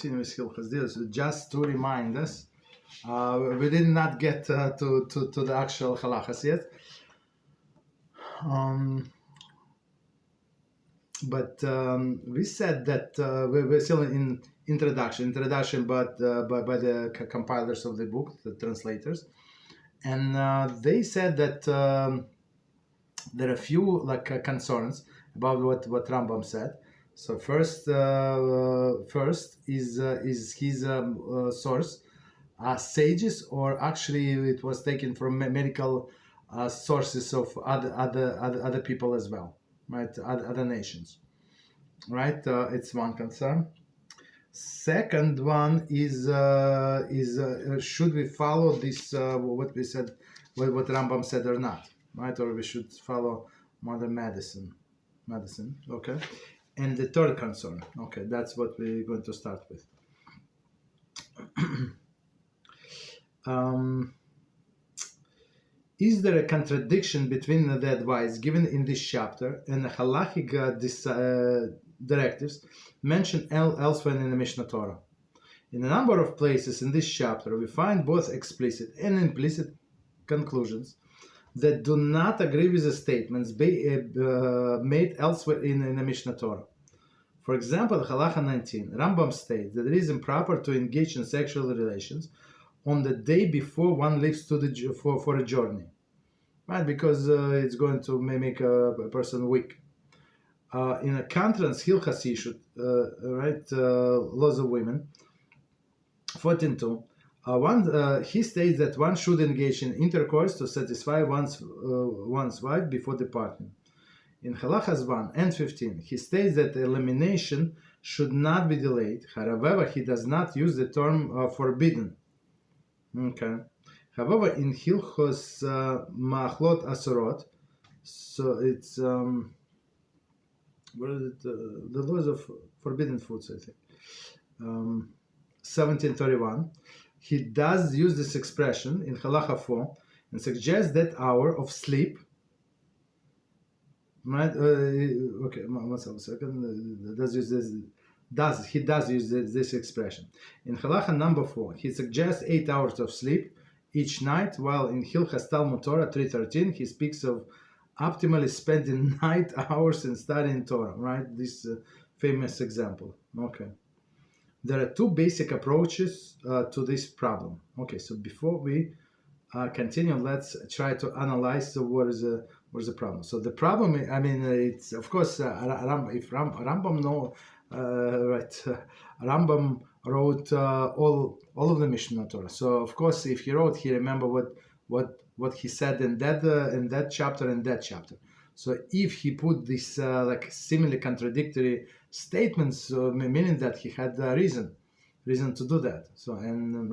continue with Hilchos De'os. Just to remind us, we did not get to the actual halachas yet. But we said that we're still in introduction, but by the compilers of the book, the translators, and they said that there are a few concerns about what Rambam said. So first is his source, sages, or actually it was taken from medical sources of other people as well, right? Other nations, right? It's one concern. Second one is should we follow this what we said, what Rambam said or not, right? Or we should follow modern medicine, okay? And the third concern, okay, that's what we're going to start with. Is there a contradiction between the advice given in this chapter and the Halachic directives mentioned elsewhere in the Mishneh Torah? In a number of places in this chapter, we find both explicit and implicit conclusions that do not agree with the statements made elsewhere in the Mishneh Torah. For example, Halachah 19, Rambam states that it is improper to engage in sexual relations on the day before one leaves for a journey, right? Because it's going to make a person weak. In a contrast, Hilchos De'os, right, laws of women, 14.2. He states that one should engage in intercourse to satisfy one's wife before departing. In Halachas 1 and 15, he states that elimination should not be delayed. However, he does not use the term forbidden. Okay. However, in Hilchos Ma'achlot Asorot, so it's what is it? The laws of forbidden foods, I think. 1731. He does use this expression in Halachah 4 and suggests that hour of sleep. Right? Okay, one second. He does use this expression in Halachah number 4. He suggests 8 hours of sleep each night, while in Hilchas Talmud Torah 3:13 he speaks of optimally spending night hours in studying Torah. Right? This famous example. Okay. There are two basic approaches to this problem. Okay, so before we continue, let's try to analyze what is the problem. So the problem, I mean, it's of course Rambam Rambam wrote all of the Mishneh Torah. So of course, if he wrote, he remember what he said in that chapter and that chapter. So if he put this seemingly contradictory statements, meaning that he had a reason to do that. So and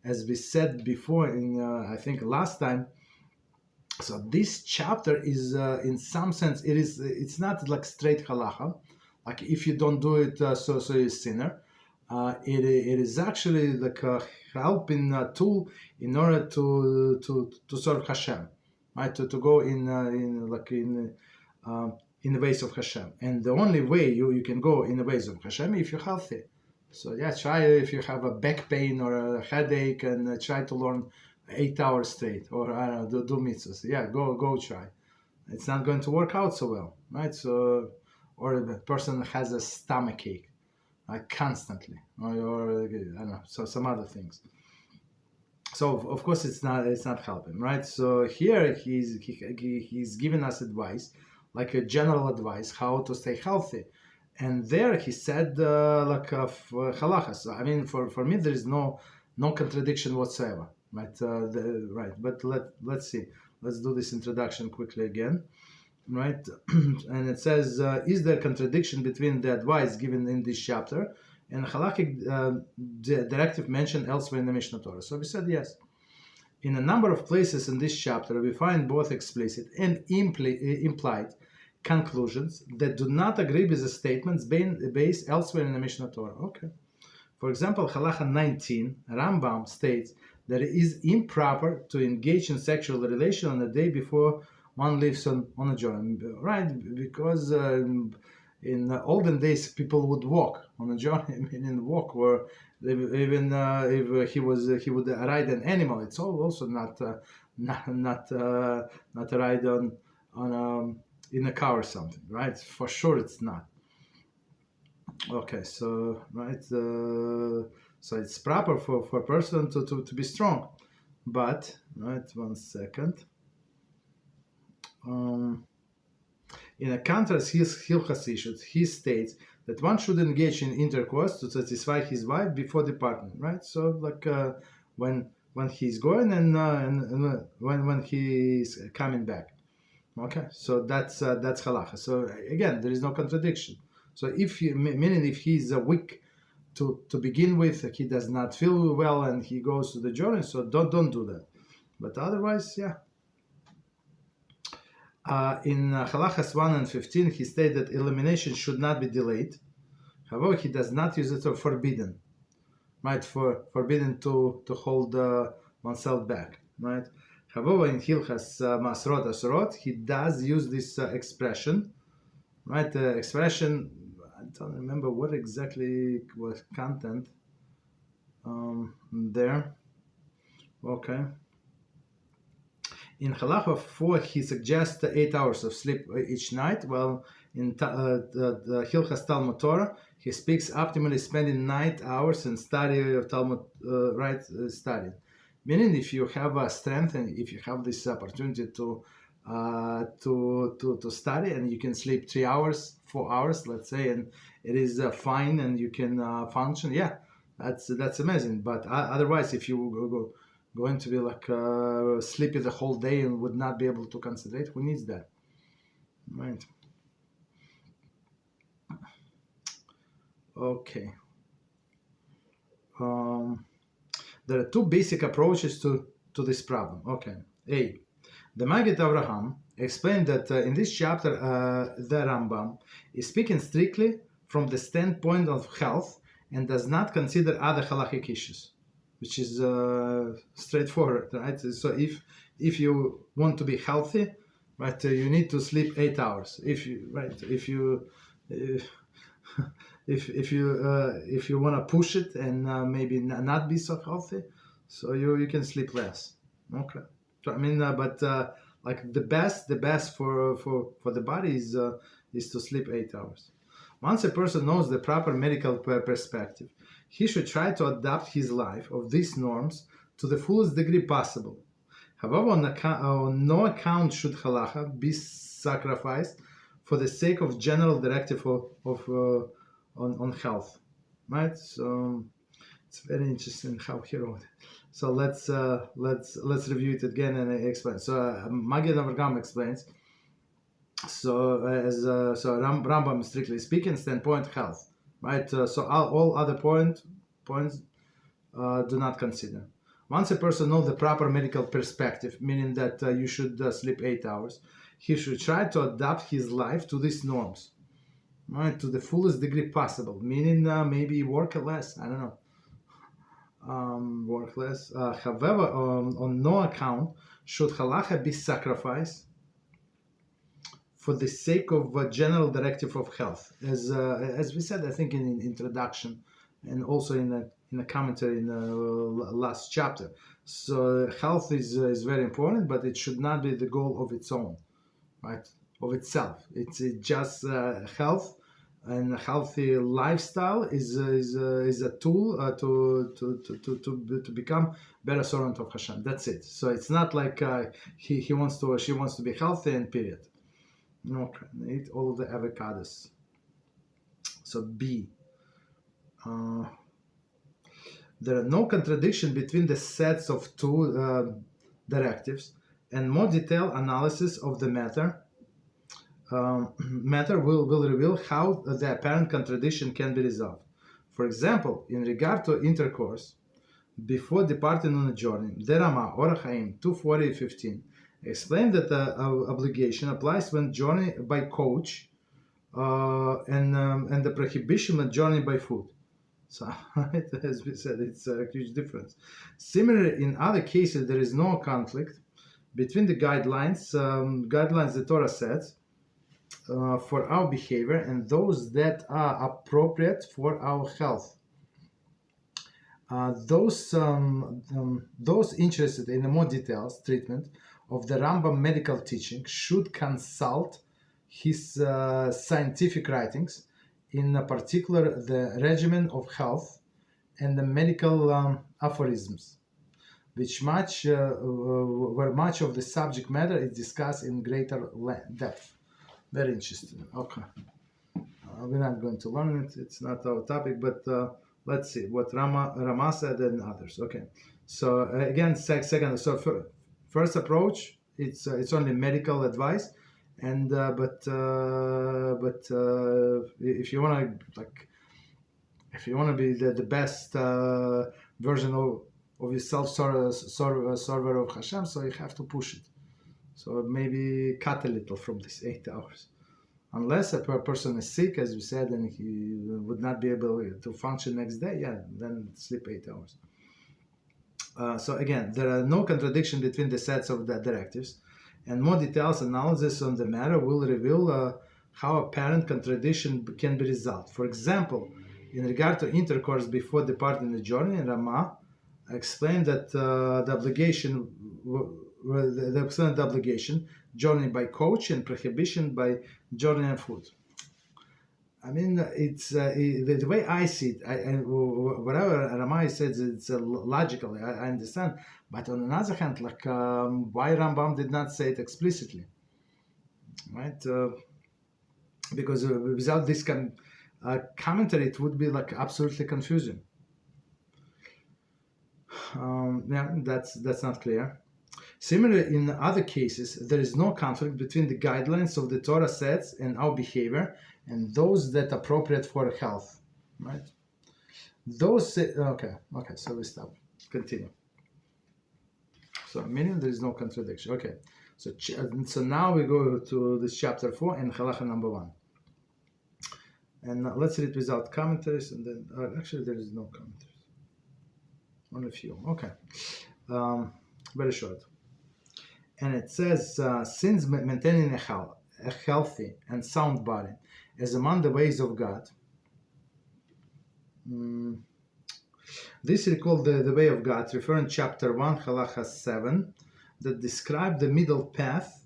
as we said before in I think last time. So this chapter is in some sense it's not like straight halacha, like if you don't do it so you're a sinner. It is actually like a helping tool in order to serve HaShem, right? To go in the ways of HaShem, and the only way you can go in the ways of HaShem if you're healthy. So yeah, try if you have a back pain or a headache, and try to learn 8 hours straight, or I don't know, do mitzvahs. Yeah, go try. It's not going to work out so well, right? So, or the person has a stomach ache, constantly, or I don't know, so some other things. So of course it's not helping, right? So here he's giving us advice, like a general advice how to stay healthy, and there he said halachas. So, I mean, for me there is no contradiction whatsoever. Right, but let's see. Let's do this introduction quickly again, right? And it says, is there a contradiction between the advice given in this chapter and Halachic directive mentioned elsewhere in the Mishneh Torah? So we said yes. In a number of places in this chapter, we find both explicit and implied conclusions that do not agree with the statements based elsewhere in the Mishneh Torah. Okay. For example, Halachah 19, Rambam states that it is improper to engage in sexual relation on the day before one leaves on a journey, right? Because in olden days, people would walk on a journey. Meaning walk, or even if he would ride an animal. It's also not a ride on in a car or something, right? For sure, it's not. Okay, so right, so it's proper for a person to be strong, but right, 1 second. In a contrast, his Hilchos issues, he states that one should engage in intercourse to satisfy his wife before departing, right? So like when he's going and when he's coming back. Okay, so that's Halachah. So again, there is no contradiction. So meaning if he's weak to begin with, he does not feel well and he goes to the journey, so don't do that. But otherwise, yeah. In Halachas 1 and 15, he stated that elimination should not be delayed. However, he does not use it for forbidden, right? For forbidden to hold oneself back, right? However, in Hilchas Masrot Asurot, he does use this expression, right? Expression, I don't remember what exactly was content there. Okay. In Halachah 4, he suggests 8 hours of sleep each night, while in the Hilchas Talmud Torah, he speaks optimally spending 9 hours in study of Talmud, study. Meaning, if you have strength and if you have this opportunity to study and you can sleep 3 hours, 4 hours, let's say, and it is fine and you can function, yeah, that's amazing. But otherwise, if you going to be like sleepy the whole day and would not be able to concentrate, who needs that, right? Okay. There are two basic approaches to this problem. Okay. A. The Maggid Avraham explained that in this chapter, the Rambam is speaking strictly from the standpoint of health and does not consider other halachic issues, which is straightforward, right? So if you want to be healthy, right, you need to sleep 8 hours. If you want to push it and maybe not be so healthy, so you can sleep less. Okay. So, I mean, but like the best for the body is to sleep 8 hours. Once a person knows the proper medical perspective, he should try to adapt his life of these norms to the fullest degree possible. However, on no account should Halachah be sacrificed for the sake of general directive on health, right? So it's very interesting how he wrote it. So let's review it again and explain. So Maggid Avraham explains. So Rambam, strictly speaking, standpoint health, right? So all other points do not consider. Once a person knows the proper medical perspective, meaning that you should sleep 8 hours, he should try to adapt his life to these norms, right, to the fullest degree possible. Meaning maybe work less. I don't know. Work less. However, on no account should Halachah be sacrificed for the sake of a general directive of health, as we said, I think in introduction, and also in a commentary in the last chapter. So health is very important, but it should not be the goal of its own, right? Of itself. It's just health, and a healthy lifestyle is a tool to become better servant of Hashem. That's it. So it's not like she wants to be healthy and period. Okay, eat all of the avocados. So B. There are no contradiction between the sets of two directives, and more detailed analysis of the matter will reveal how the apparent contradiction can be resolved. For example, in regard to intercourse, before departing on a journey, the Rama Orach Chaim 240:15 explained that the obligation applies when journey by coach and the prohibition when journey by foot. So, as we said, it's a huge difference. Similarly, in other cases, there is no conflict between the guidelines the Torah sets for our behavior and those that are appropriate for our health. Those interested in a more detailed treatment of the Rambam medical teaching should consult his scientific writings, in particular the regimen of health and the medical aphorisms, where much of the subject matter is discussed in greater depth. Very interesting. Okay. We're not going to learn it. It's not our topic, but let's see what Rama said and others. Okay. So again, second. So first approach, it's only medical advice, and if you want to be the best version of yourself, server of HaShem, so you have to push it. So maybe cut a little from this 8 hours. Unless a person is sick, as we said, and he would not be able to function next day, then sleep 8 hours. So again, there are no contradiction between the sets of the directives, and more detailed analysis on the matter will reveal how apparent contradiction can be resolved. For example, in regard to intercourse before departing the journey, Rama explained that the obligation, journey by coach, and prohibition by journey on foot. I mean, it's the way I see it. Whatever Ramai says, it's logical. I understand, but on another hand, why Rambam did not say it explicitly, right? Because without this commentary, it would be absolutely confusing. That's not clear. Similarly, in other cases, there is no conflict between the guidelines of the Torah sets and our behavior and those that are appropriate for health, right? Okay, so we stop. Continue. So, meaning there is no contradiction. Okay, so now we go to this chapter 4 and Halachah number 1. And let's read without commentaries, and then, actually there is no commentaries. Only a few. Okay. Very short. And it says, since maintaining a healthy and sound body is among the ways of God, this is called the way of God, referring chapter 1, Halachah 7, that describe the middle path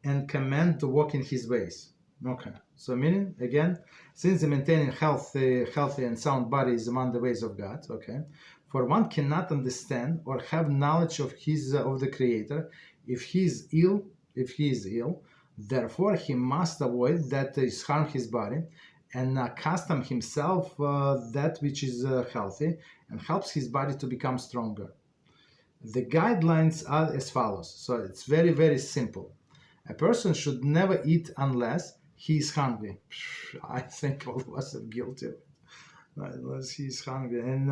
and command to walk in his ways. Okay, so meaning, again, since maintaining healthy and sound body is among the ways of God, okay, for one cannot understand or have knowledge of the Creator if he is ill, therefore he must avoid that is harm his body and accustom himself that which is healthy and helps his body to become stronger. The guidelines are as follows. So it's very, very simple. A person should never eat unless he is hungry. I think all of us are guilty of it. Unless he is hungry. And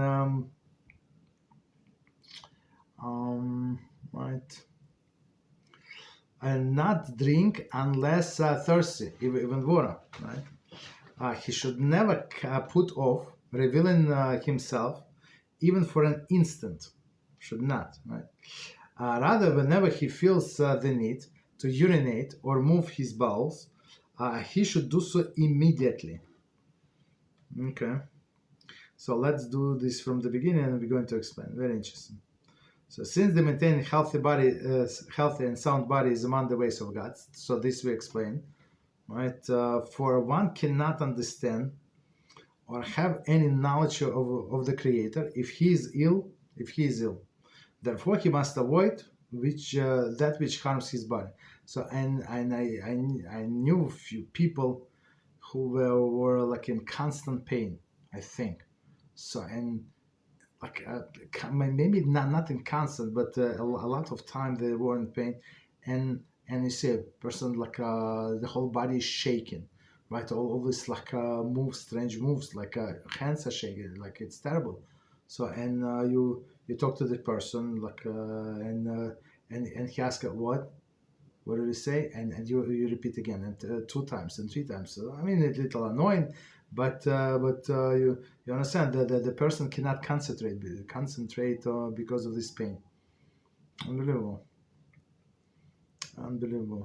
right. And not drink unless thirsty, even water, right? He should never put off revealing himself, even for an instant. Should not, right? Rather, whenever he feels the need to urinate or move his bowels, he should do so immediately. Okay. So let's do this from the beginning, and we're going to explain. Very interesting. So since the maintaining healthy and sound body is among the ways of God, so this we explain, right? For one cannot understand or have any knowledge of the Creator if he is ill. Therefore, he must avoid that which harms his body. So, and I knew a few people who were in constant pain, I think. So, and maybe not in constant, but a lot of time they were in pain, and you see a person the whole body is shaking, right? All this strange moves, hands are shaking, it's terrible. So and you talk to the person and he asks what did he say, and you repeat again and 2 times and 3 times. So, I mean, it's a little annoying. But you understand that the person cannot concentrate because of this pain. Unbelievable.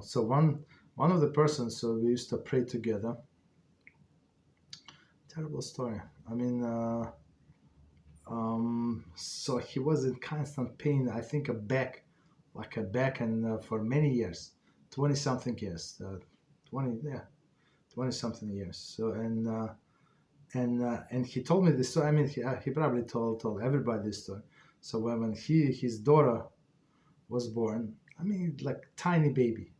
So one one of the persons, so we used to pray together. Terrible story. I mean, so he was in constant pain. I think a back, and for many years, 20 something years, 20 something years. So and he told me this story. I mean, he probably told everybody this story. So when his daughter was born, I mean, like tiny baby,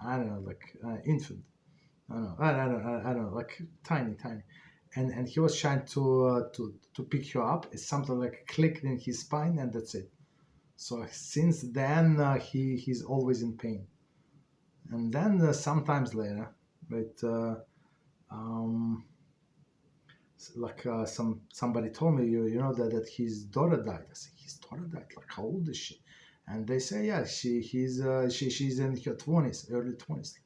I don't know, like infant. I don't know, like tiny. And he was trying to pick her up. It's something like clicked in his spine, and that's it. So since then, he's always in pain. And then sometimes later, but somebody told me, you know that his daughter died. I said, his daughter died. Like, how old is she? And they say, yeah, she's in her 20s, early 20s.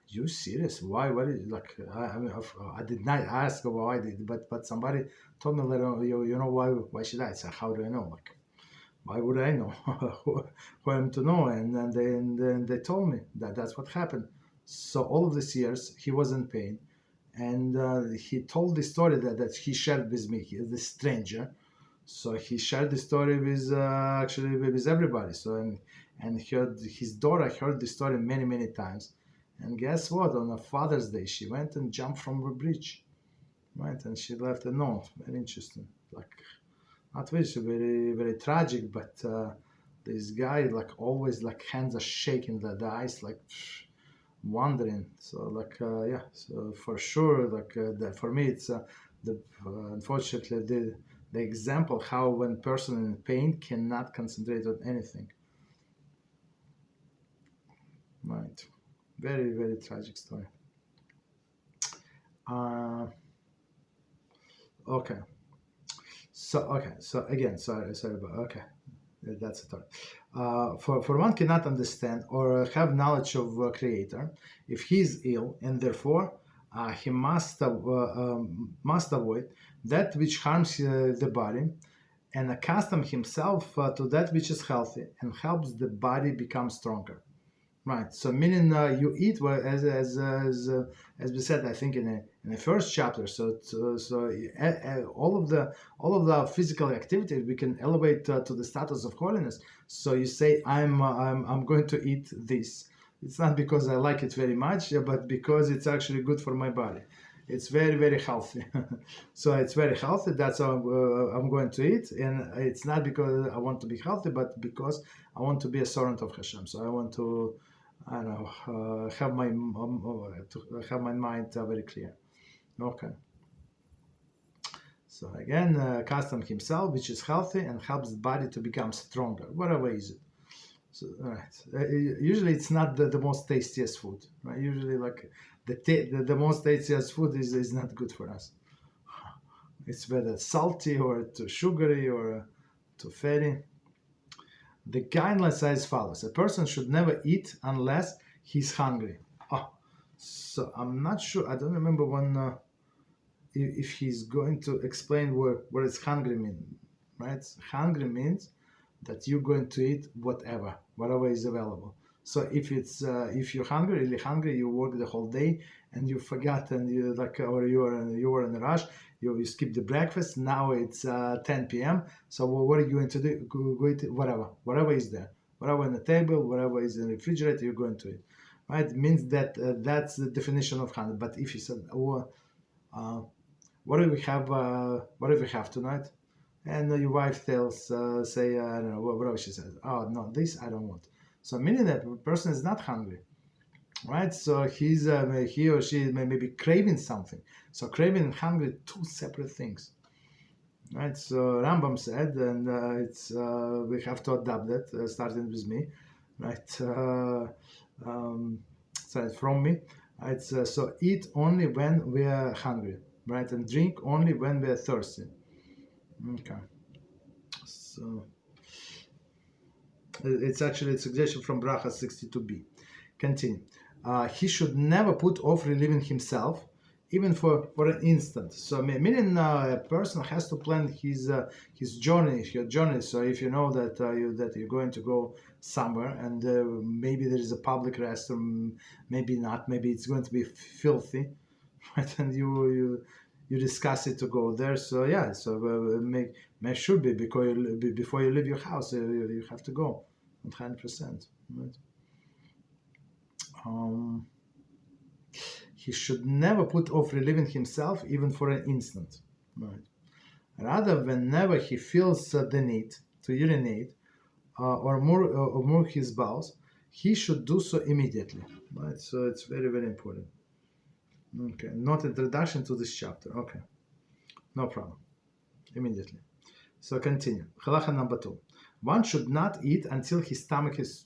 You serious? Why? What is like? I mean, I did not ask why I did, but somebody told me later. You know why she died? So how do I know? Like, why would I know? Who am to know? And then they told me that's what happened. So all of these years he was in pain, and he told the story that he shared with me. He is a stranger, so he shared the story with actually with everybody. So and his daughter heard the story many times. And guess what? On a Father's Day, she went and jumped from a bridge, right? And she left a note. Very interesting. Like, not very tragic, but this guy, like, always, like, hands are shaking, the eyes, like, wandering. So, like, yeah. So for sure, like, for me, it's unfortunately the example how when person in pain cannot concentrate on anything. Right. Very tragic story. Okay. So again, sorry about okay. That's a thought. For one cannot understand or have knowledge of Creator if he is ill, and therefore he must avoid that which harms the body, and accustom himself to that which is healthy and helps the body become stronger. Right. So meaning you eat well, as we said, I think in the first chapter. So all of the physical activity we can elevate to the status of holiness. So you say I'm going to eat this. It's not because I like it very much, but because it's actually good for my body. It's very healthy. So it's very healthy. That's how I'm going to eat, and it's not because I want to be healthy, but because I want to be a servant of HaShem. So I want to. I don't know, have my mind very clear. Okay. So again, custom himself, which is healthy and helps the body to become stronger. Whatever is it. So, right. Usually, it's not the most tastiest food. Right? Usually, like the most tastiest food is not good for us. It's whether salty or too sugary or too fatty. The guideline says as follows: a person should never eat unless he's hungry. Oh, so I'm not sure. I don't remember when if he's going to explain what is hungry mean. Right? Hungry means that you're going to eat whatever is available. So if you're hungry, really hungry, you work the whole day and you forgot, and you like, or you were in a rush, you skip the breakfast. Now it's 10 p.m. So what are you going to do? Go eat whatever is there, whatever on the table, whatever is in the refrigerator, you're going to eat. Right? It means that that's the definition of hunger. But if you said, what do we have? What do we have tonight? And your wife tells, say, I don't know, whatever she says. Oh no, this I don't want. So meaning that the person is not hungry, right? So he or she may be craving something. So craving and hungry, two separate things, right? So Rambam said, and it's we have to adapt that, starting with me, right? So it's from me. It's so eat only when we are hungry, right? And drink only when we are thirsty. Okay. So it's actually a suggestion from Bracha 62b. Continue. He should never put off relieving himself even for an instant. So meaning a person has to plan his journey, your journey. So if you know that you're going to go somewhere and maybe there is a public restroom, maybe not, maybe it's going to be filthy, right? And you discuss it to go there. So yeah, so make sure before you leave your house, you have to go 100%. Right? He should never put off relieving himself even for an instant. Right? Rather, whenever he feels the need to urinate or move his bowels, he should do so immediately. Right? So it's very, very important. Okay, not introduction to this chapter. Okay, no problem. Immediately. So continue. Halacha number 2. One should not eat until his stomach is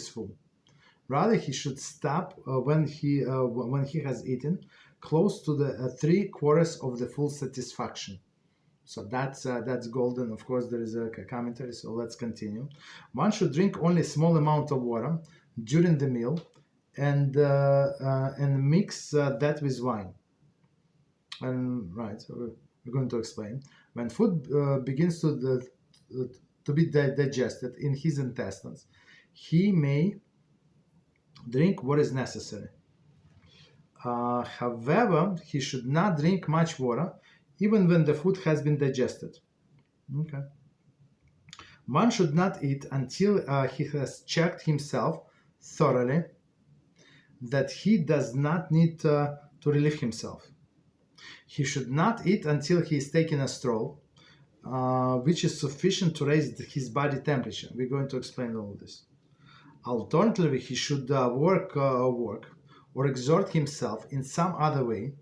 full. Rather, he should stop when he has eaten, close to the 3/4 of the full satisfaction. So that's golden. Of course, there is a commentary. So let's continue. One should drink only a small amount of water during the meal, and mix that with wine. And right, so we're going to explain. When food begins to be digested in his intestines, he may drink what is necessary. However, he should not drink much water, even when the food has been digested. Okay. One should not eat until he has checked himself thoroughly that he does not need to relieve himself. He should not eat until he is taking a stroll, which is sufficient to raise his body temperature. We're going to explain all of this. Alternatively, he should work or exert himself in some other way.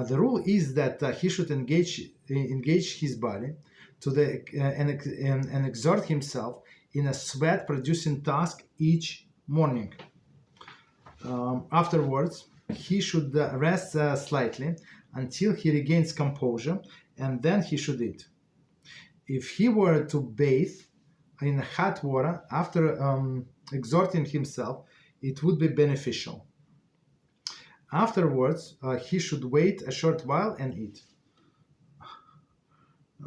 The rule is that he should engage his body and exert himself in a sweat-producing task each morning. Afterwards, he should rest slightly until he regains composure, and then he should eat. If he were to bathe in hot water after exerting himself, it would be beneficial. Afterwards, he should wait a short while and eat.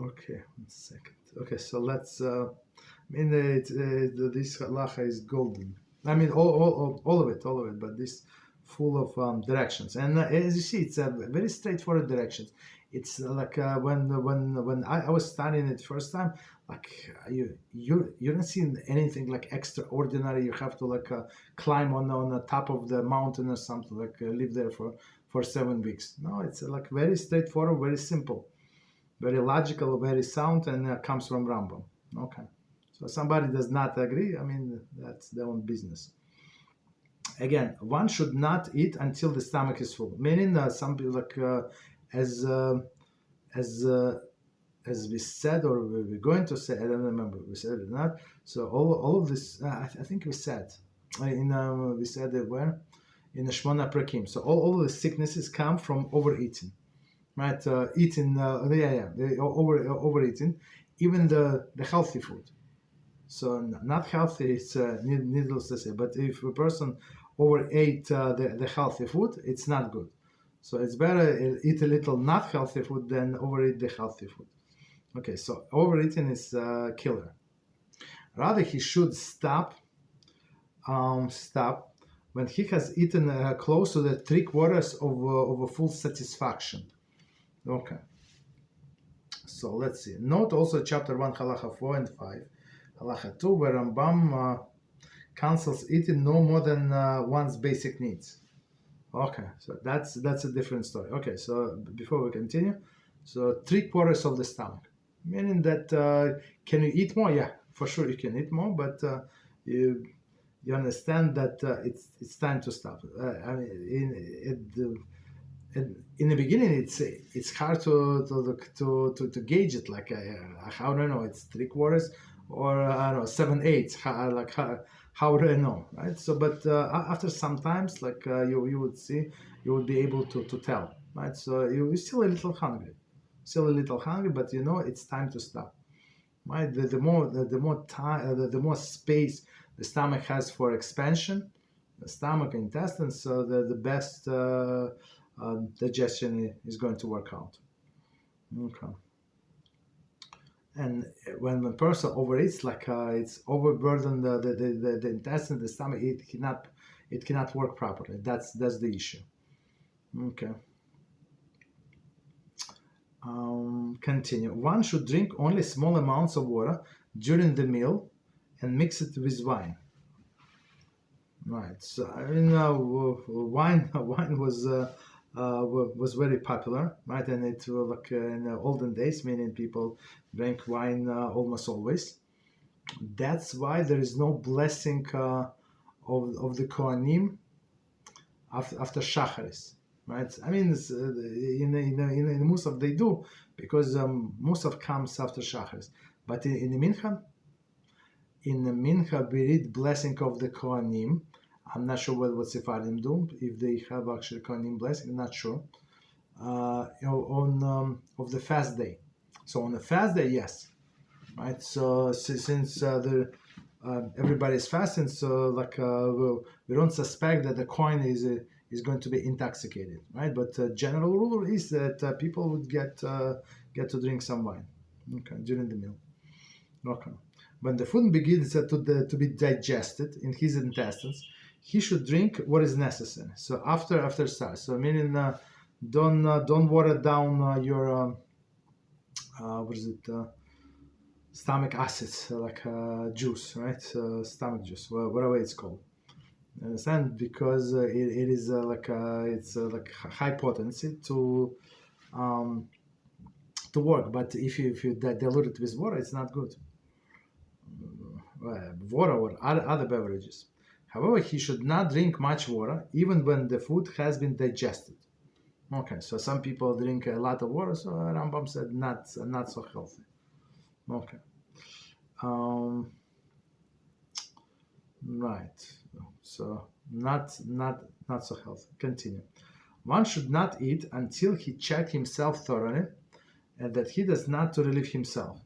Okay, 1 second. Okay, so let's. This halacha is golden. I mean, all of it, but this full of directions. And as you see, it's a very straightforward directions. It's like when I was studying it first time, like you don't see anything like extraordinary. You have to climb on the top of the mountain or something, live there for 7 weeks. No, it's like very straightforward, very simple, very logical, very sound, and comes from Rambam. Okay. So somebody does not agree, I mean, that's their own business. Again, one should not eat until the stomach is full. Meaning, some people as we said, or we're going to say, I don't remember we said it or not. So all of this, I think we said we said that where in the Shmona Prakim. So all the sicknesses come from overeating, right? Overeating, even the healthy food. So not healthy, it's needless to say. But if a person overate the healthy food, it's not good. So it's better eat a little not healthy food than overeat the healthy food. Okay, so overeating is a killer. Rather, he should stop when he has eaten close to the 3/4 of a full satisfaction. Okay. So let's see. Note also chapter 1, Halacha 4 and 5. Halacha 2, where Rambam counsels eating no more than one's basic needs. Okay, so that's a different story. Okay, so before we continue, so 3/4 of the stomach, meaning that can you eat more? Yeah, for sure you can eat more, but you understand that it's time to stop. I mean, in the beginning, it's hard to gauge it. How do I know it's 3/4 or I don't know 7/8? How would I know, right? So, but after some times, you would see, you would be able to tell, right? So you're still a little hungry, but you know it's time to stop, right? The more time, the more space the stomach has for expansion, stomach, intestines, so the best digestion is going to work out. Okay. And when a person overeats, like it's overburdened the intestine, the stomach, it cannot work properly. That's the issue. Okay. Continue. One should drink only small amounts of water during the meal and mix it with wine. Right. So I mean, wine was very popular, right? And it was like in the olden days, meaning people drank wine almost always. That's why there is no blessing of the Kohanim after Shacharis, right? I mean, in Musaf they do, because Musaf comes after Shacharis. But in the Mincha, we read blessing of the Kohanim. I'm not sure what Sephardim do, if they have actually Kohanim blessing, I'm not sure. On of the fast day. So on the fast day, yes, right? So since everybody's fasting, so like we don't suspect that the coin is going to be intoxicated, right? But general rule is that people would get to drink some wine, okay, during the meal. Okay. When the food begins to be digested in his intestines, he should drink what is necessary. So after start. So meaning don't water down your stomach acids, like juice, right? Stomach juice, whatever it's called. Understand? Because it is like high potency to work. But if you dilute it with water, it's not good. Water or other beverages. However, he should not drink much water even when the food has been digested. Okay, so some people drink a lot of water, so Rambam said not so healthy. Okay. Right. So not so healthy. Continue. One should not eat until he checked himself thoroughly, and that he does not to relieve himself.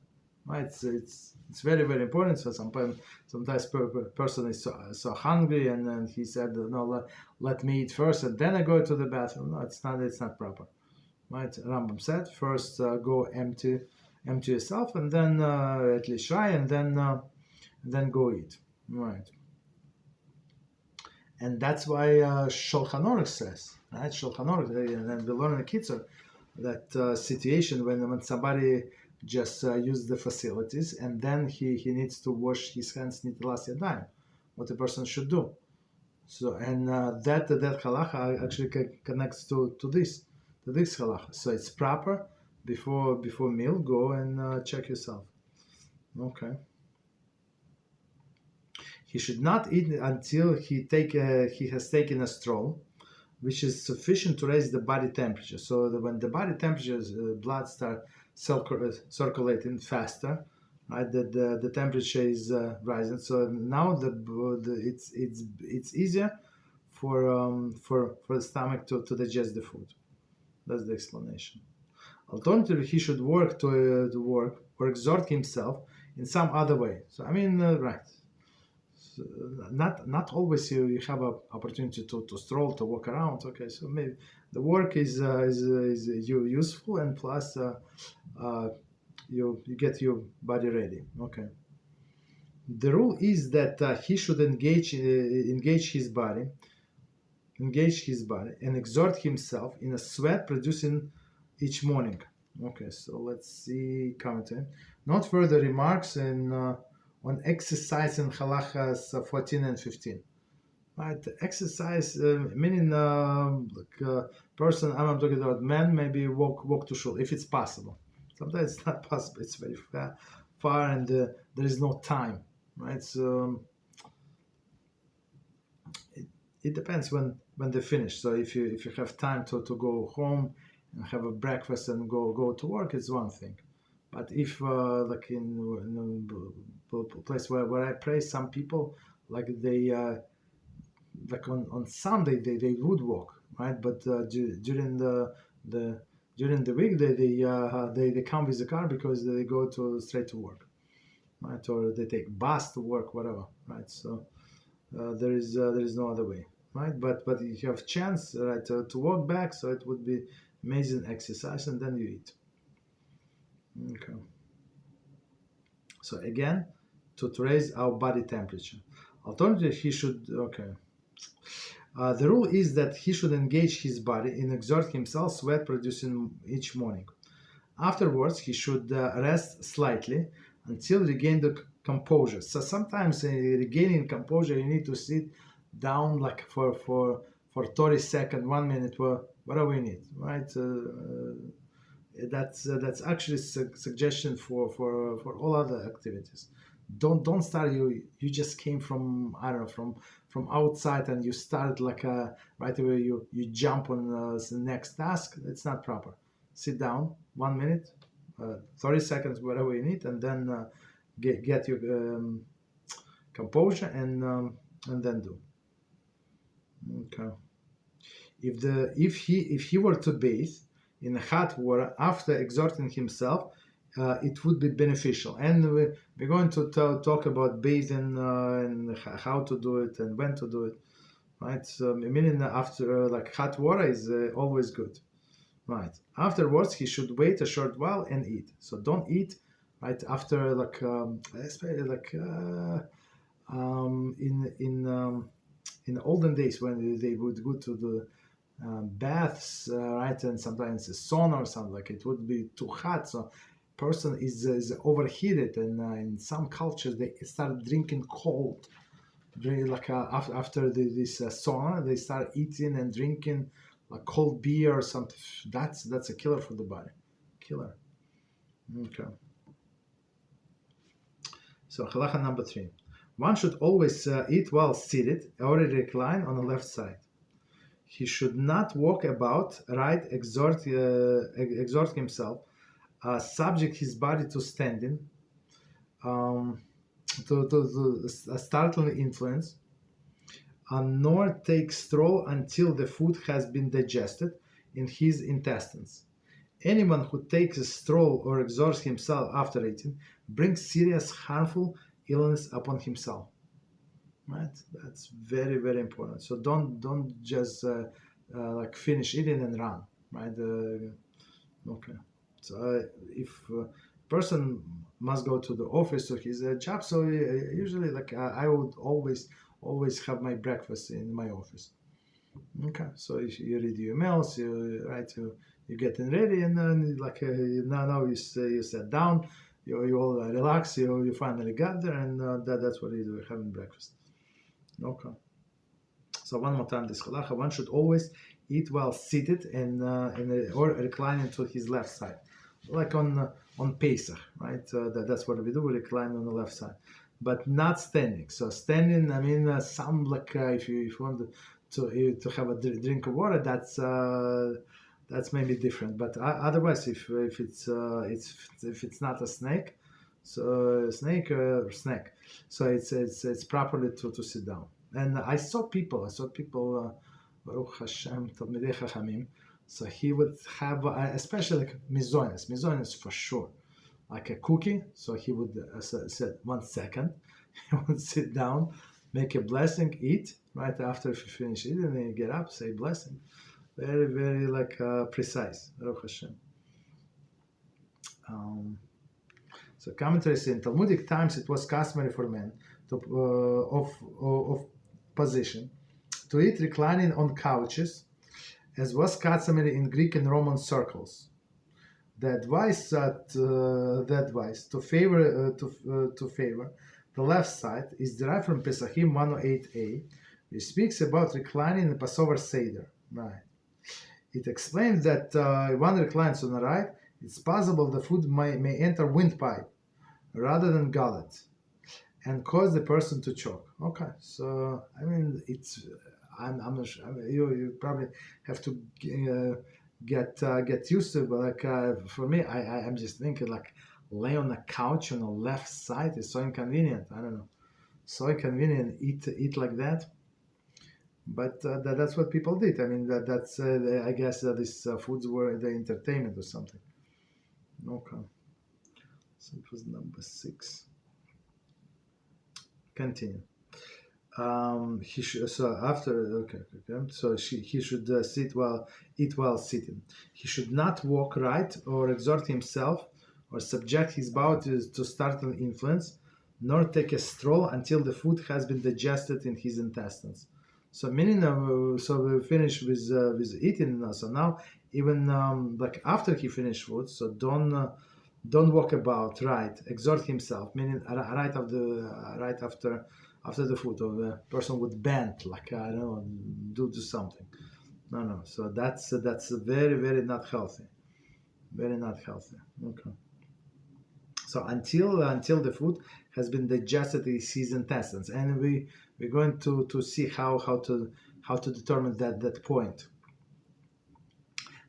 Right? It's very, very important. So sometimes person is so hungry, and then he said, no, let me eat first, and then I go to the bathroom. No, it's not proper. Right? Rambam said, first go empty yourself, and then at least try, and then go eat. Right? And that's why Shulchan Aruch says, right? Shulchan Aruch, and we learn in the Kitzur, that situation when somebody just use the facilities, and then he needs to wash his hands nitilas yadayim, what a person should do. So and that halacha actually connects to this halacha. So it's proper before meal, go and check yourself. Okay. He should not eat until he has taken a stroll, which is sufficient to raise the body temperature. So when the body temperature, blood start circulating faster, right? The temperature is rising. So now it's easier for the stomach to digest the food. That's the explanation. Alternatively, he should work to work or exhort himself in some other way. So I mean, right. So not always you have an opportunity to stroll, to walk around. Okay, so maybe the work is useful, and plus you get your body ready. Okay. The rule is that he should engage his body and exert himself in a sweat producing each morning. Okay, so let's see commentary. Not further remarks on exercise in Halachas 14 and 15. Right, exercise meaning person. I'm talking about men. Maybe walk to shul if it's possible. Sometimes it's not possible. It's very far, and there is no time. Right, so it depends when they finish. So if you have time to go home and have a breakfast and go to work, it's one thing. But if like in a place where I pray, some people like they like on Sunday they would walk, right? But during the week they come with the car because they go straight to work, right? Or they take bus to work, whatever, right? So There is no other way, right? But if you have chance, right, to walk back, so it would be amazing exercise, and then you eat. Okay. So again, to raise our body temperature. Alternatively, he should, okay. The rule is that he should engage his body in exert himself, sweat producing each morning. Afterwards, he should rest slightly until regain the composure. So sometimes regaining composure, you need to sit down like for 30 seconds, 1 minute, whatever you need, right? That's actually suggestion for all other activities. Don't start. You just came from, I don't know, from outside, and you started like right away you jump on the next task. It's not proper. Sit down, 1 minute, 30 seconds, whatever you need, and then get your composure, and then do. Okay. If he were to bathe in hot water after exerting himself, it would be beneficial. And we're going to talk about bathing and how to do it and when to do it, right? So meaning after like hot water is always good, right? Afterwards, he should wait a short while and eat. So don't eat right after like especially like in the olden days when they would go to the baths, right, and sometimes a sauna or something, like it would be too hot, so person is overheated, and in some cultures they start drinking cold, like after this sauna, they start eating and drinking like cold beer or something. That's a killer for the body, killer. Okay. So halacha number 3. One should always eat while seated or recline on the left side. He should not walk about, right, exhort himself, subject his body to standing, to a startling influence, nor take stroll until the food has been digested in his intestines. Anyone who takes a stroll or exhorts himself after eating brings serious harmful illness upon himself. Right, that's very, very important. So don't just like finish eating and run, right? Okay. So if person must go to the office or his job, so usually like I would always have my breakfast in my office. Okay. So if you read your emails, you're getting ready, and then like now you sit down, you all relax, you finally got there, and that's what you do, having breakfast. Okay. So one more time, this halacha: one should always eat while seated and or reclining to his left side, like on Pesach, right? That's what we do. We recline on the left side, but not standing. So standing, I mean, some like if you want to have a drink of water, that's maybe different. But otherwise, if it's not a snake, so snake or snack, so it's properly to sit down. And I saw people, Baruch HaShem, Talmidei Chachamim. So he would have, especially like mizonos for sure, like a cookie. So he would say 1 second, he would sit down, make a blessing, eat. Right after if you finish eating, then you get up, say blessing. Very, very like precise, Baruch HaShem. So commentary says, in Talmudic times it was customary for men of position to eat reclining on couches, as was customary in Greek and Roman circles. The advice to favor the left side is derived from Pesachim 108a, which speaks about reclining in the Passover Seder. Right. It explains that one reclines on the right, it's possible the food may enter windpipe rather than gullet and cause the person to choke. Okay, so I mean I'm not sure. I mean, you probably have to get used to it. But like for me, I'm just thinking like lay on a couch on the left side is so inconvenient. I don't know, so inconvenient eat like that. But that's what people did. I mean that's I guess these foods were the entertainment or something. Okay, so it was number 6. Continue. he should, so after so he should eat while sitting. He should not walk right or exert himself or subject his body to startling influence, nor take a stroll until the food has been digested in his intestines. So meaning, so we finish with eating. So now even like after he finished food, so don't walk about, right? Exert himself, meaning right after the food, or the person would bend, like I don't know, do something. No. So that's very very not healthy, very not healthy. Okay. So until the food has been digested in his intestines, and we're going to see how to determine that point.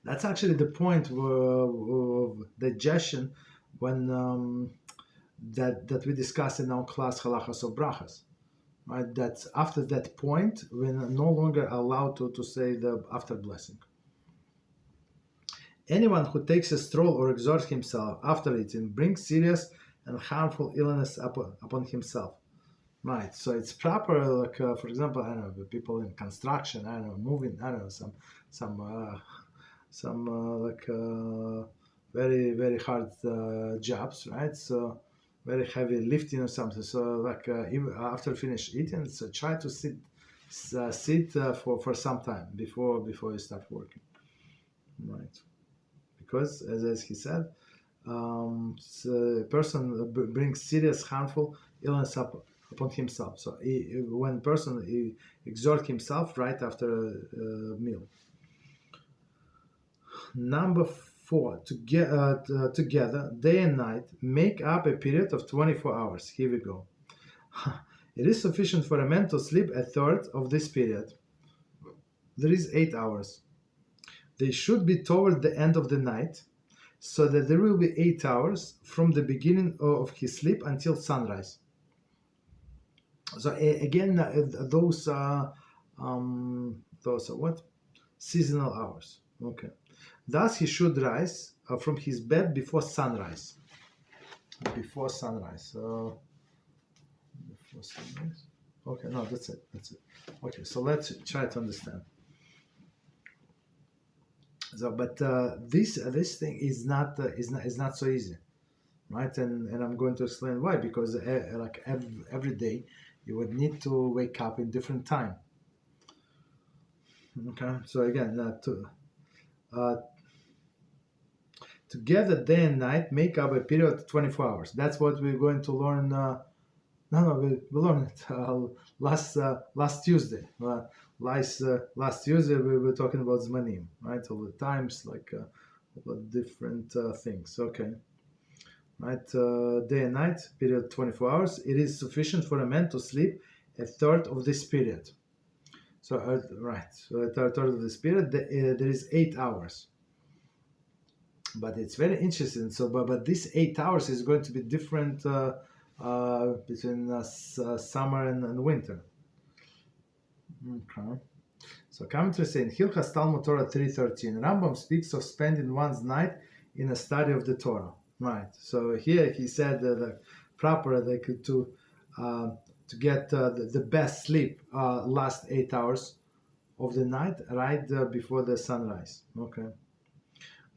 That's actually the point of digestion when that we discussed in our class Halachas of Brachas, right? That's after that point we're no longer allowed to say the after blessing. Anyone who takes a stroll or exerts himself after eating brings serious and harmful illness upon himself. Right, so it's proper, like for example, I don't know, the people in construction, I don't know, moving, I don't know, some very very hard jobs, right? So very heavy lifting or something. So like even after finish eating, so try to sit for some time before you start working, right? Because as he said, so a person brings serious harmful illness upon himself. So when person exert himself right after a meal. Number 4, together day and night make up a period of 24 hours. Here we go. It is sufficient for a man to sleep a third of this period. There is 8 hours. They should be toward the end of the night, so that there will be 8 hours from the beginning of his sleep until sunrise. So again, those are what? Seasonal hours. Okay. Thus he should rise from his bed before sunrise. Before sunrise. Before sunrise. Okay, no, that's it. Okay, so let's try to understand. So, but this thing is not so easy, right? And I'm going to explain why. Because like every day, you would need to wake up in different time. Okay, so again, together day and night make up a period of 24 hours. That's what we're going to learn. We learned it last Tuesday. Last Tuesday we were talking about Zmanim, right? All the times, like about different things. Okay, right? Day and night period 24 hours. It is sufficient for a man to sleep a third of this period. So right, so a third of this period there is 8 hours. But it's very interesting. So, but this 8 hours is going to be different between summer and winter. Okay. So commentary saying Hilchos Talmud Torah 3:13. Rambam speaks of spending one's night in a study of the Torah. Right. So here he said that proper to get the best sleep last 8 hours of the night right before the sunrise. Okay.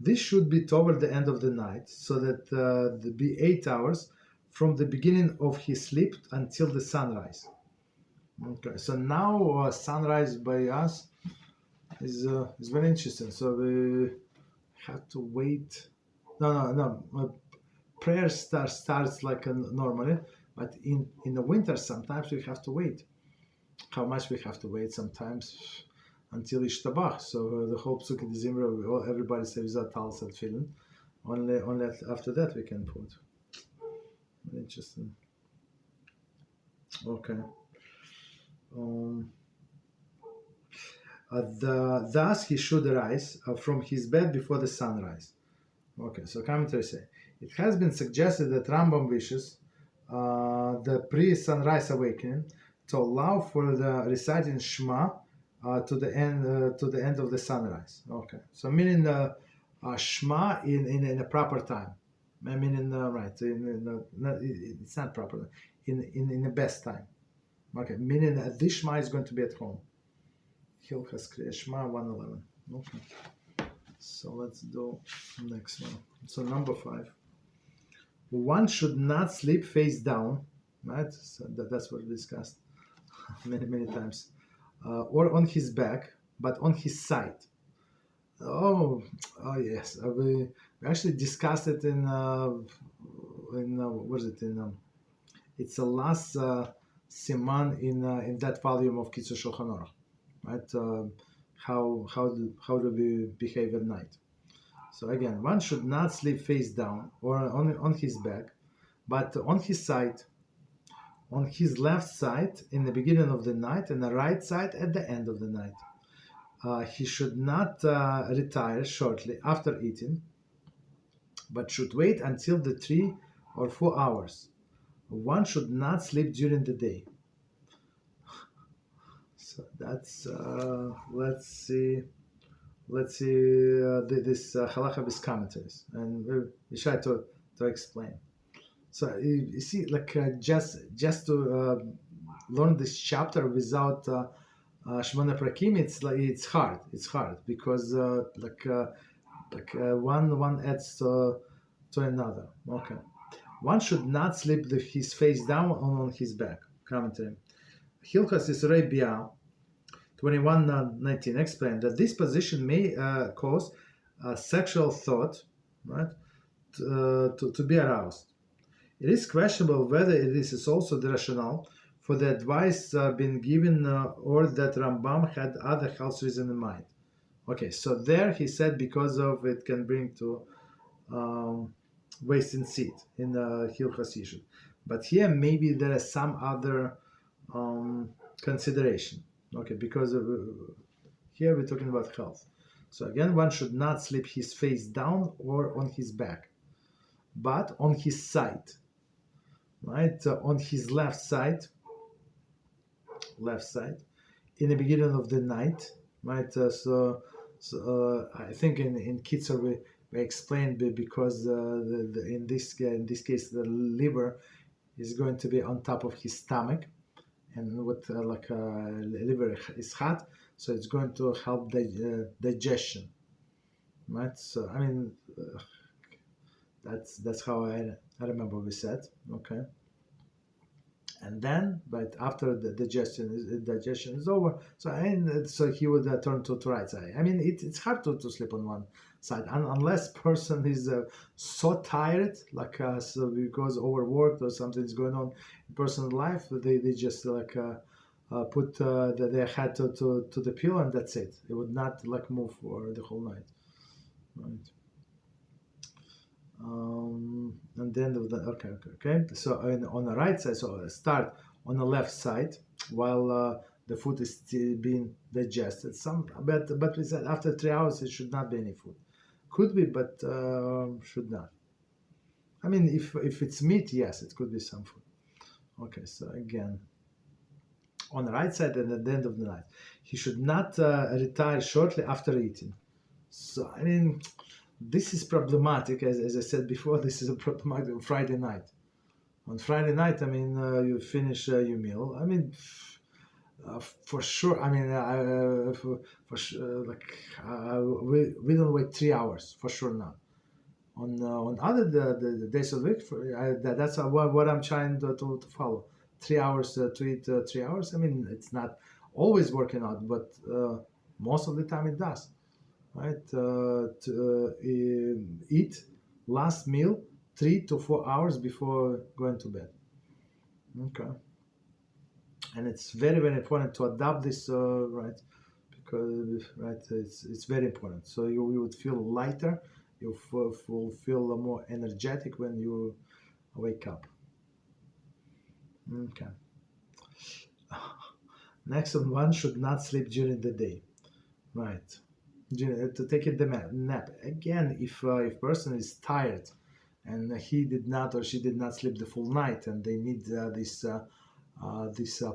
This should be toward the end of the night, so that there be 8 hours from the beginning of his sleep until the sunrise. Okay, so now sunrise by us is very interesting. So we have to wait. No. Prayer starts like normally, but in the winter sometimes we have to wait. How much we have to wait sometimes? Until Ishtabach. So the whole Psukim de Zimra, everybody says that Talsat Tefillin. Only after that we can put. Interesting. Okay. Thus he should arise from his bed before the sunrise. Okay, so commentary say, it has been suggested that Rambam wishes the pre-sunrise awakening to allow for the reciting Shema to the end of the sunrise. Okay, so meaning Shema in a proper time. I mean right. It's not proper. In the best time. Okay, meaning that this Shema is going to be at home. Hilchos Kriya Shema 111. Okay. So let's do next one. So number 5. One should not sleep face down, right? So that's what we discussed many times. Or on his back, but on his side. Oh yes. We actually discussed it in what is it in? It's the last siman in that volume of Kitzur Shulchan Aruch, right? How do we behave at night? So again, one should not sleep face down or on his back, but on his side, on his left side in the beginning of the night and the right side at the end of the night. He should not retire shortly after eating, but should wait until the 3 or 4 hours. One should not sleep during the day. So that's let's see this Halachah with commentaries, and we try to explain. So you see, like just to learn this chapter without Shmona Prakim, it's hard. It's hard because one adds to another. Okay, one should not sleep his face down on his back. Commentary. Hilchos De'os 21:19 explain that this position may cause sexual thought, right, to be aroused. It is questionable whether it is also the rationale for the advice being given or that Rambam had other health reason in mind. Okay, so there he said because of it can bring to wasting seed in the Hilchos issue. But here maybe there is some other consideration. Okay, because here we're talking about health. So again, one should not sleep his face down or on his back, but on his side, right? On his left side, in the beginning of the night, right? So I think in Kitzur we explained because in this case the liver is going to be on top of his stomach. And with liver is hot, so it's going to help digestion, right? So I mean, that's how I remember we said, okay. And then, but after the digestion is over, so he would turn to right side. I mean, it's hard to sleep on one side unless person is so tired, so because overworked or something is going on in personal life, they just put their head to the pillow and that's it. It would not move for the whole night, right? And then okay. So on the right side, so start on the left side while the food is still being digested. But we said after 3 hours it should not be any food. Could be, but should not. I mean, if it's meat, yes, it could be some food. Okay, so again, on the right side and at the end of the night, he should not retire shortly after eating. So I mean, this is problematic, as I said before. This is a problematic on Friday night. On Friday night, I mean, you finish your meal. I mean, for sure. I mean, for sure, we don't wait 3 hours for sure not. On other the days of the week, that's what I'm trying to follow. 3 hours to eat 3 hours. I mean, it's not always working out, but most of the time it does. Right, to eat last meal 3 to 4 hours before going to bed. Okay, and it's very important to adopt this, right? Because it's very important. So you would feel lighter, you will feel more energetic when you wake up. Okay. Next one should not sleep during the day, right? To take a nap. Again, if person is tired and he did not or she did not sleep the full night and they need this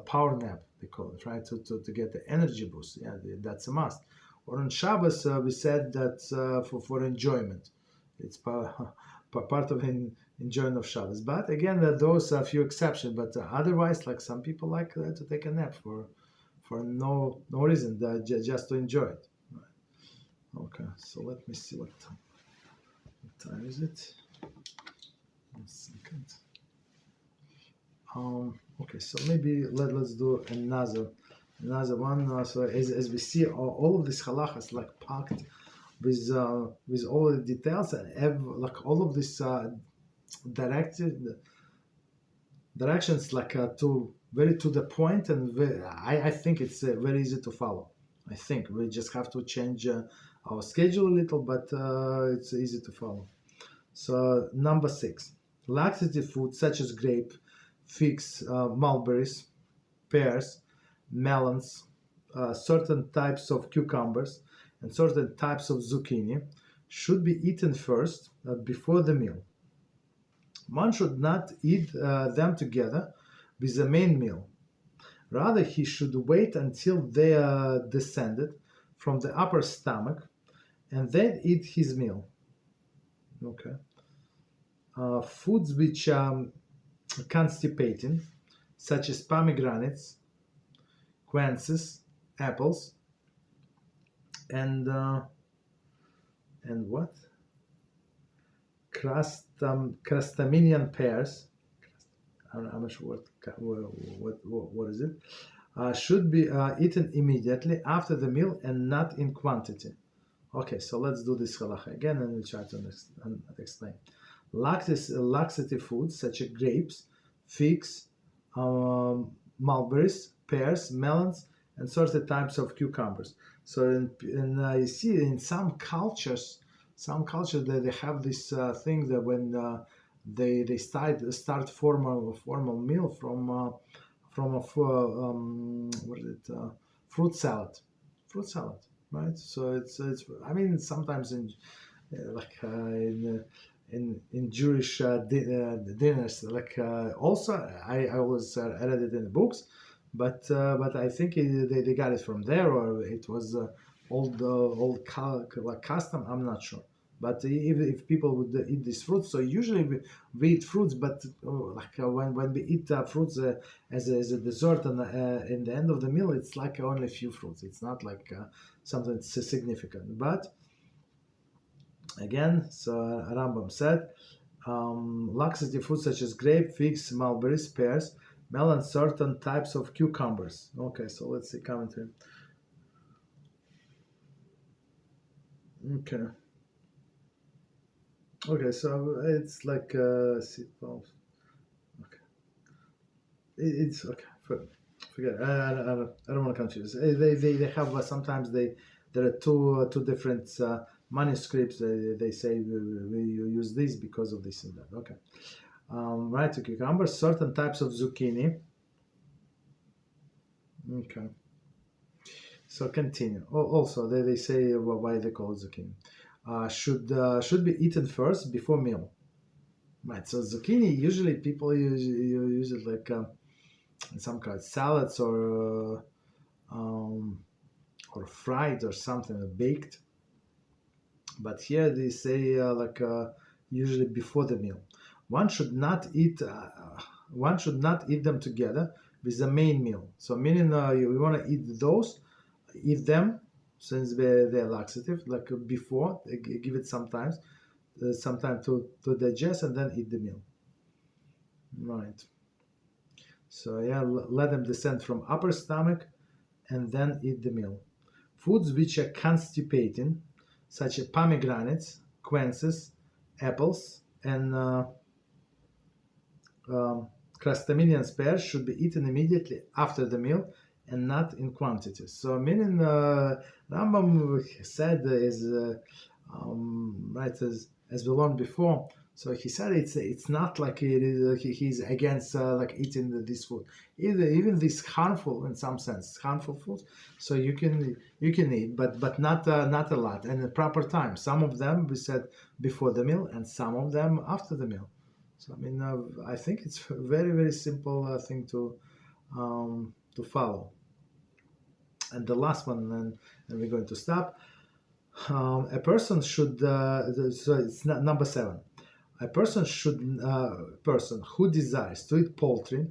power nap, they call it, right, to get the energy boost, yeah, that's a must. Or on Shabbos we said that for enjoyment, it's part of enjoying of Shabbos. But again, those are a few exceptions. But otherwise, like some people like to take a nap for no reason, just to enjoy it. Right. Okay, so let me see what time is it. 1 second. Okay, so maybe let's do another one. So as we see, all of these halachas like packed with all the details and like all of these directions like to the point, and I think it's very easy to follow. I think we just have to change our schedule a little, but it's easy to follow. So number 6, laxative foods such as grape, figs, mulberries, pears, melons, certain types of cucumbers, and certain types of zucchini should be eaten first before the meal. One should not eat them together with the main meal. Rather, he should wait until they are descended from the upper stomach and then eat his meal. Okay. Foods which are constipating, such as pomegranates, quinces, apples, and what? Crustaminian pears. I'm not sure what is it. Should be eaten immediately after the meal and not in quantity. Okay, so let's do this halacha again and we'll try to explain. Laxative foods such as grapes, figs, mulberries, pears, melons, and certain types of cucumbers. So you see in some cultures that they have this thing that when they start formal meal from a fruit salad, right? So it's I mean sometimes in Jewish dinners, like also I always read it in the books, but I think they got it from there, or it was old custom. I'm not sure. But if people would eat these fruits, so usually we eat fruits, but when we eat fruits as a dessert and in the end of the meal, it's like only a few fruits. It's not like something significant. But again, so Rambam said, laxative foods such as grape, figs, mulberries, pears, melons, certain types of cucumbers. Okay, so let's see commentary. Okay, so it's like C12. Okay, it's okay. Forget it. I don't want to confuse. They have sometimes there are two different manuscripts. They say we use this because of this and that. Okay, right to cucumbers, certain types of zucchini. Okay, so continue. Also, they say why they call it zucchini. Should be eaten first before meal. Right. So zucchini usually people use it like in some kind of salads or fried or something baked. But here they say usually before the meal. One should not eat them together with the main meal. So meaning you want to eat them since they're laxative, like before, give it some time to digest and then eat the meal. Right. So yeah, let them descend from upper stomach and then eat the meal. Foods which are constipating, such as pomegranates, quinces, apples, and crustaminian pears should be eaten immediately after the meal and not in quantities. So meaning Rambam said is right as we learned before. So he said it's not like he's against like eating this food. Even this harmful in some sense harmful food. So you can eat, but not a lot and at proper time. Some of them we said before the meal, and some of them after the meal. So I mean I think it's a very very simple thing to follow. And the last one, and we're going to stop. A person should, so it's not number 7. a person who desires to eat poultry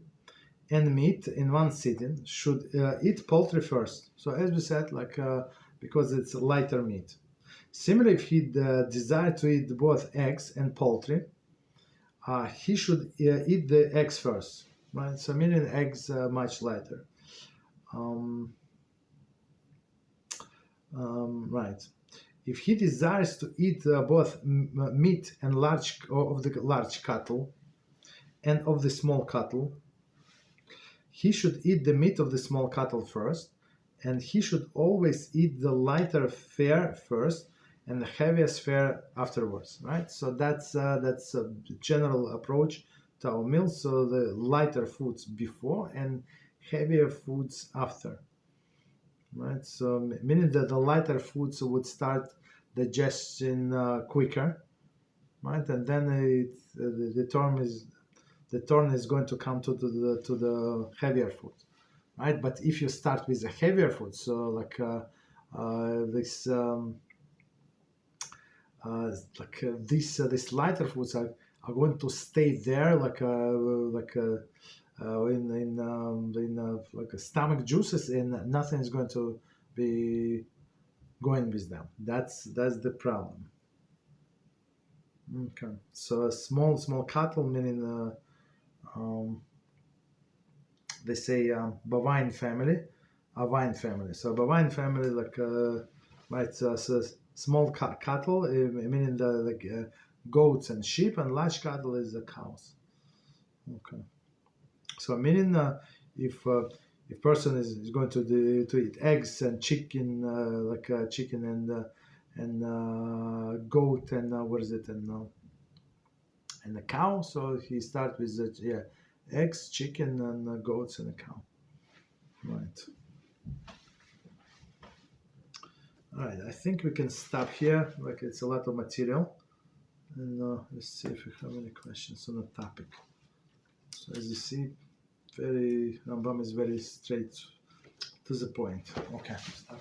and meat in one sitting should eat poultry first. So as we said, because it's lighter meat. Similarly, if he desires to eat both eggs and poultry, he should eat the eggs first, right? So meaning eggs much lighter. Right. If he desires to eat both meat and of the large cattle and of the small cattle, he should eat the meat of the small cattle first, and he should always eat the lighter fare first and the heaviest fare afterwards, right? So that's a general approach to our meal. So the lighter foods before and heavier foods after, right? So meaning that the lighter foods would start digestion quicker, right? And then the turn is going to come to the heavier food, right? But if you start with the heavier food, so these lighter foods are going to stay there in stomach juices, and nothing is going to be going with them. That's the problem. Okay, so a small cattle, meaning they say bovine family, avine family. So bovine family, right? So small cattle, meaning the goats and sheep, and large cattle is the cows. Okay. So meaning if person is going to eat eggs and chicken, chicken and goat and what is it and a cow, so he starts with eggs, chicken, and goats and a cow. Right. All right. I think we can stop here. It's a lot of material, and let's see if we have any questions on the topic. So as you see, Rambam is very straight to the point. Okay. Stop.